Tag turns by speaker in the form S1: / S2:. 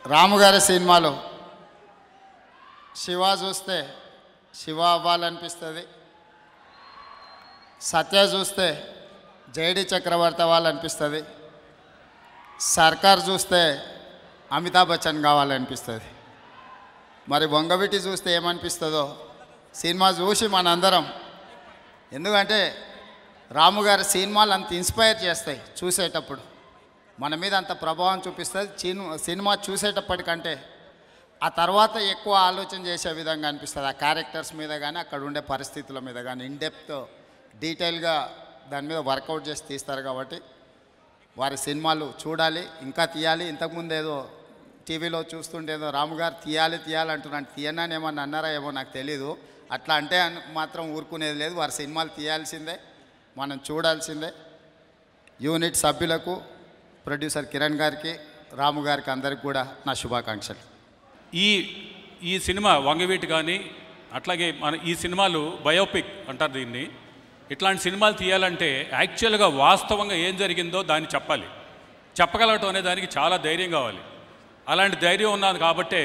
S1: రాముగారి సినిమాలో శివ చూస్తే శివ అవ్వాలనిపిస్తుంది, సత్య చూస్తే జేడి చక్రవర్తి అవ్వాలనిపిస్తుంది, సర్కార్ చూస్తే అమితాబ్ బచ్చన్ కావాలనిపిస్తుంది. మరి వంగవీటి చూస్తే ఏమనిపిస్తుందో సినిమా చూసి మనందరం, ఎందుకంటే రాముగారి సినిమాలు అంత ఇన్స్పైర్ చేస్తాయి, చూసేటప్పుడు మన మీద అంత ప్రభావం చూపిస్తుంది. సినిమా చూసేటప్పటికంటే ఆ తర్వాత ఎక్కువ ఆలోచన చేసే విధంగా అనిపిస్తుంది. ఆ క్యారెక్టర్స్ మీద కానీ అక్కడ ఉండే పరిస్థితుల మీద కానీ ఇన్డెప్త్ డీటెయిల్గా దాని మీద వర్కౌట్ చేసి తీస్తారు. కాబట్టి వారి సినిమాలు చూడాలి, ఇంకా తీయాలి. ఇంతకుముందు ఏదో టీవీలో చూస్తుంటే ఏదో రాముగారు తీయాలి అంటున్నాను. తీయనని ఏమన్నా అన్నారా ఏమో నాకు తెలీదు. అట్లా అంటే మాత్రం ఊరుకునేది లేదు. వారి సినిమాలు తీయాల్సిందే, మనం చూడాల్సిందే. యూనిట్ సభ్యులకు, ప్రొడ్యూసర్ కిరణ్ గారికి, రాము గారికి అందరికి కూడా నా శుభాకాంక్షలు.
S2: ఈ సినిమా వంగవీటి కానీ అట్లాగే ఈ సినిమాలు బయోపిక్ అంటారు దీన్ని. ఇట్లాంటి సినిమాలు తీయాలంటే యాక్చువల్గా వాస్తవంగా ఏం జరిగిందో దాన్ని చెప్పాలి. చెప్పగలగటం అనే దానికి చాలా ధైర్యం కావాలి. అలాంటి ధైర్యం ఉన్నది కాబట్టే